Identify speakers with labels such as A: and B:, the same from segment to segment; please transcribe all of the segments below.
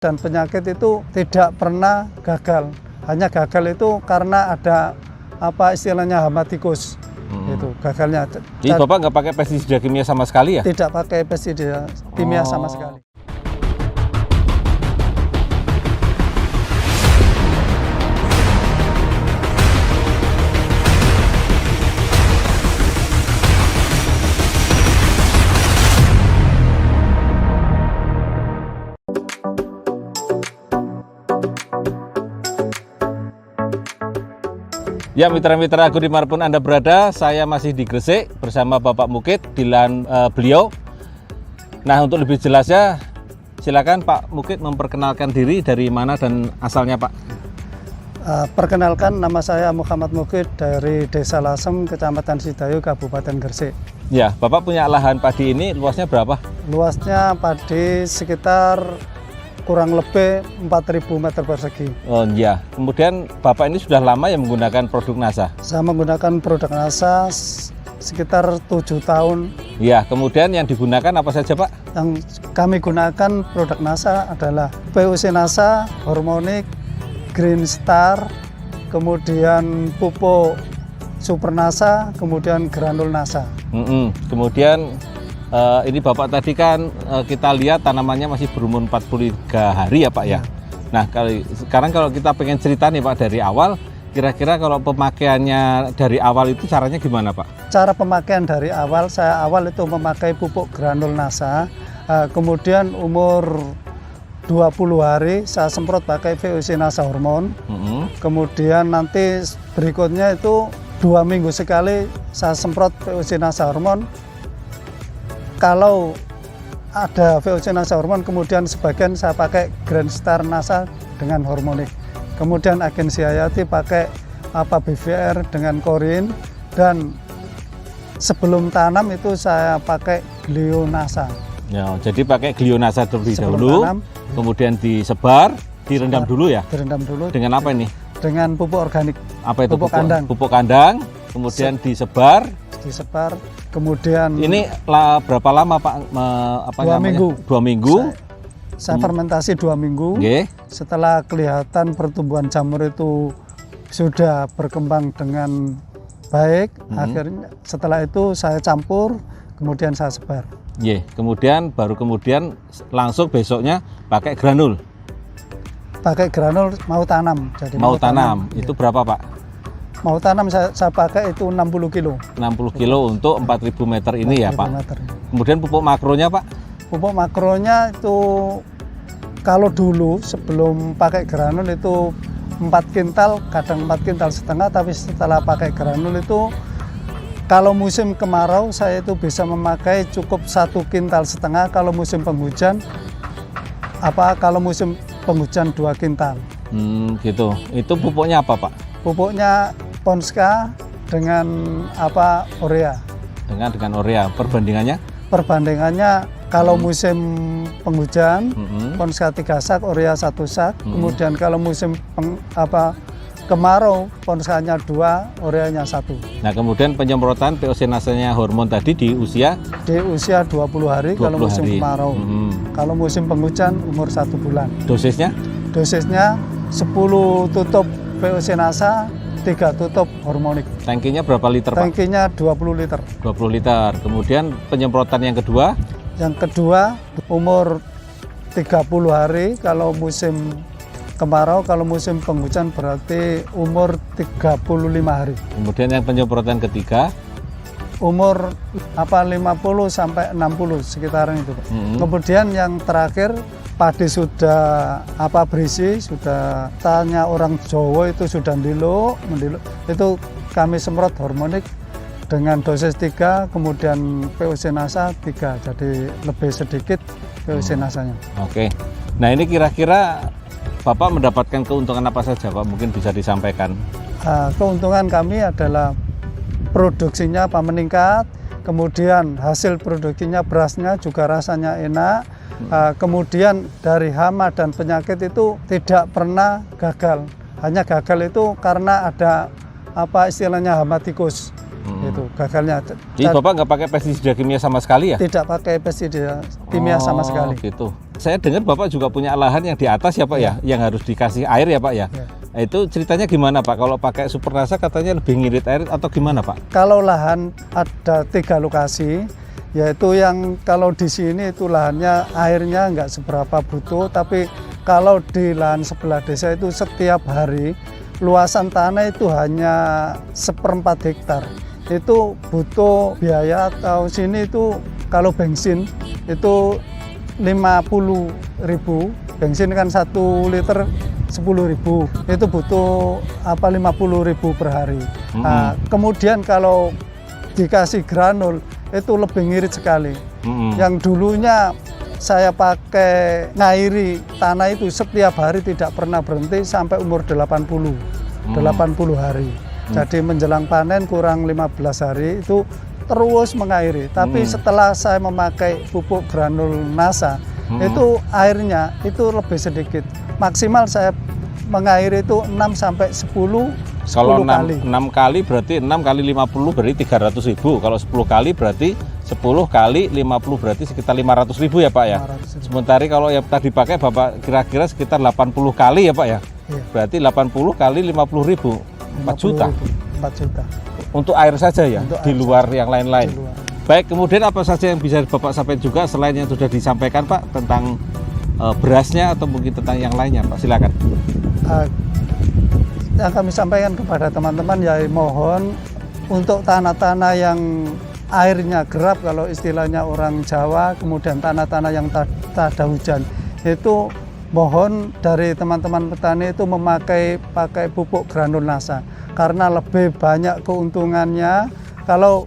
A: Dan penyakit itu tidak pernah gagal. Hanya gagal itu karena ada apa istilahnya hama tikus. Itu gagalnya.
B: Jadi Bapak nggak pakai pestisida kimia sama sekali ya?
A: Tidak pakai pestisida kimia sama sekali.
B: Ya, mitra-mitra Agur dimanapun Anda berada, saya masih di Gresik bersama Bapak Mukid di lahan beliau. Nah, untuk lebih jelasnya, silakan Pak Mukid memperkenalkan diri, dari mana dan asalnya Pak.
A: Perkenalkan, nama saya Muhammad Mukid dari Desa Lasem, Kecamatan Sidayu, Kabupaten Gresik.
B: Ya, Bapak punya lahan padi ini luasnya berapa?
A: Luasnya padi sekitar kurang lebih 4.000 meter persegi.
B: Oh iya, kemudian Bapak ini sudah lama yang menggunakan produk NASA?
A: Saya menggunakan produk NASA sekitar 7 tahun.
B: Ya, kemudian yang digunakan apa saja Pak?
A: Yang kami gunakan produk NASA adalah POC NASA, Hormonic, Green Star, kemudian pupuk Super NASA, kemudian granul NASA.
B: Kemudian ini Bapak tadi kan kita lihat tanamannya masih berumur 43 hari ya Pak ya. Nah, sekarang kalau kita pengen cerita nih Pak dari awal, kira-kira kalau pemakaiannya dari awal itu caranya gimana Pak?
A: Cara pemakaian dari awal, saya awal itu memakai pupuk granul NASA, kemudian umur 20 hari saya semprot pakai VOC NASA hormon, kemudian nanti berikutnya itu 2 minggu sekali saya semprot VOC NASA hormon. Kalau ada VOC NASA hormon, kemudian sebagian saya pakai Green Star NASA dengan hormonik. Kemudian Agensi Hayati pakai BVR dengan korin, dan sebelum tanam itu saya pakai Glio NASA.
B: Ya, jadi pakai Glio NASA terlebih dahulu,
A: tanam,
B: kemudian disebar, direndam dulu ya?
A: Direndam dulu.
B: Dengan apa ini?
A: Dengan pupuk organik.
B: Apa itu?
A: Pupuk kandang.
B: Pupuk kandang, kemudian disebar. Kemudian
A: ini
B: berapa lama Pak?
A: 2 minggu.
B: 2 minggu.
A: Saya fermentasi 2 minggu. Setelah kelihatan pertumbuhan jamur itu sudah berkembang dengan baik, akhirnya setelah itu saya campur, kemudian saya sebar.
B: Kemudian langsung besoknya pakai granul.
A: Pakai granul mau tanam. Jadi
B: mau tanam. Itu berapa Pak?
A: Mau tanam saya pakai itu 60 kilo.
B: 60 kilo untuk 4.000 meter ini ya Pak?
A: Meter.
B: Kemudian pupuk makronya Pak?
A: Pupuk makronya itu kalau dulu sebelum pakai granul itu 4 kintal, kadang 4 kintal setengah, tapi setelah pakai granul itu kalau musim kemarau saya itu bisa memakai cukup 1 kintal setengah, kalau musim penghujan 2 kintal.
B: Gitu. Itu pupuknya apa Pak?
A: Pupuknya Ponska dengan urea.
B: Dengan urea. Perbandingannya?
A: Perbandingannya kalau musim penghujan, Ponska 3 sak, urea 1 sak. Kemudian kalau musim kemarau, Ponskanya 2, ureanya 1.
B: Nah, kemudian penyemprotan POC NASA-nya hormon tadi di usia?
A: Di usia 20 hari 20 kalau musim kemarau. Kalau musim penghujan umur 1 bulan.
B: Dosisnya?
A: Dosisnya 10 tutup POC NASA, 3 tutup hormonik.
B: Tangkinya berapa liter Pak?
A: Tangkinya 20 liter.
B: 20 liter. Kemudian penyemprotan yang kedua?
A: Yang kedua umur 30 hari kalau musim kemarau, kalau musim penghujan berarti umur 35 hari.
B: Kemudian yang penyemprotan ketiga?
A: Umur 50 sampai 60 sekitaran itu Pak. Kemudian yang terakhir padi sudah berisi, sudah tanya orang Jawa itu sudah mendiluk, itu kami semprot hormonik dengan dosis 3, kemudian POC NASA 3, jadi lebih sedikit POC NASA-nya.
B: Oke. Nah, ini kira-kira Bapak mendapatkan keuntungan apa saja Pak? Mungkin bisa disampaikan.
A: Keuntungan kami adalah produksinya meningkat, kemudian hasil produksinya berasnya juga rasanya enak. Kemudian dari hama dan penyakit itu tidak pernah gagal. Hanya gagal itu karena ada istilahnya hama tikus. Itu gagalnya.
B: Jadi Bapak nggak pakai pestisida kimia sama sekali ya?
A: Tidak pakai pestisida kimia sama sekali.
B: Gitu. Saya dengar Bapak juga punya lahan yang di atas ya Pak ya, yang harus dikasih air ya Pak ya. Nah, itu ceritanya gimana Pak? Kalau pakai Super Nasa katanya lebih ngirit air atau gimana Pak?
A: Kalau lahan ada 3 lokasi, yaitu yang kalau di sini itu lahannya airnya nggak seberapa butuh, tapi kalau di lahan sebelah desa itu setiap hari luasan tanah itu hanya 1/4 hektar. Itu butuh biaya atau sini itu kalau bensin itu 50.000, bensin kan 1 liter 10.000, itu butuh 50.000 per hari. Nah, kemudian kalau dikasih granul itu lebih ngirit sekali. Yang dulunya saya pakai ngairi tanah itu setiap hari tidak pernah berhenti sampai umur 80 hari. Jadi menjelang panen kurang 15 hari itu terus mengairi. Tapi setelah saya memakai pupuk granul Nasa, itu airnya itu lebih sedikit. Maksimal saya mengairi itu 6 sampai 10
B: Kalau 6
A: kali.
B: 6 kali berarti 6 kali 50 berarti 300.000. Kalau 10 kali berarti 10 kali 50 berarti sekitar 500.000 ya Pak ya.
A: 500.000.
B: Sementara kalau yang tadi pakai Bapak kira-kira sekitar 80 kali ya Pak ya.
A: Iya.
B: Berarti 80 kali 50.000, 4 juta.
A: 4 juta.
B: Untuk air saja ya,
A: Untuk
B: di
A: air
B: luar yang lain-lain.
A: Di luar.
B: Baik, kemudian apa saja yang bisa Bapak sampaikan juga selain yang sudah disampaikan Pak tentang berasnya atau mungkin tentang yang lainnya Pak, silakan.
A: Yang kami sampaikan kepada teman-teman ya mohon untuk tanah-tanah yang airnya gerap kalau istilahnya orang Jawa, kemudian tanah-tanah yang tak ada hujan, itu mohon dari teman-teman petani itu pakai pupuk granul Nasa karena lebih banyak keuntungannya. Kalau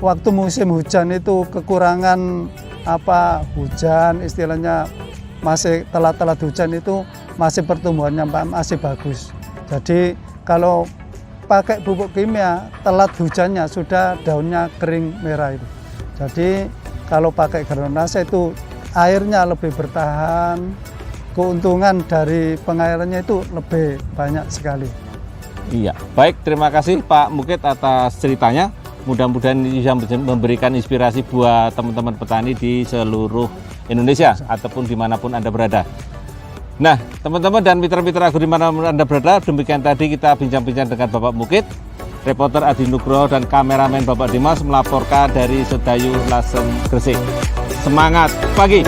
A: waktu musim hujan itu kekurangan hujan, istilahnya masih telat-telat hujan itu masih pertumbuhannya masih bagus. Jadi kalau pakai pupuk kimia telat hujannya sudah daunnya kering merah itu. Jadi kalau pakai granul Nasa itu airnya lebih bertahan, keuntungan dari pengairannya itu lebih banyak sekali.
B: Iya, baik, terima kasih Pak Mukit atas ceritanya. Mudah-mudahan ini bisa memberikan inspirasi buat teman-teman petani di seluruh Indonesia ataupun dimanapun Anda berada. Nah, teman-teman dan mitra-mitra Agro dimanapun Anda berada, demikian tadi kita bincang-bincang dengan Bapak Mukit, reporter Adi Nugroho dan kameramen Bapak Dimas melaporkan dari Sedayu Lasem Gresik. Semangat pagi!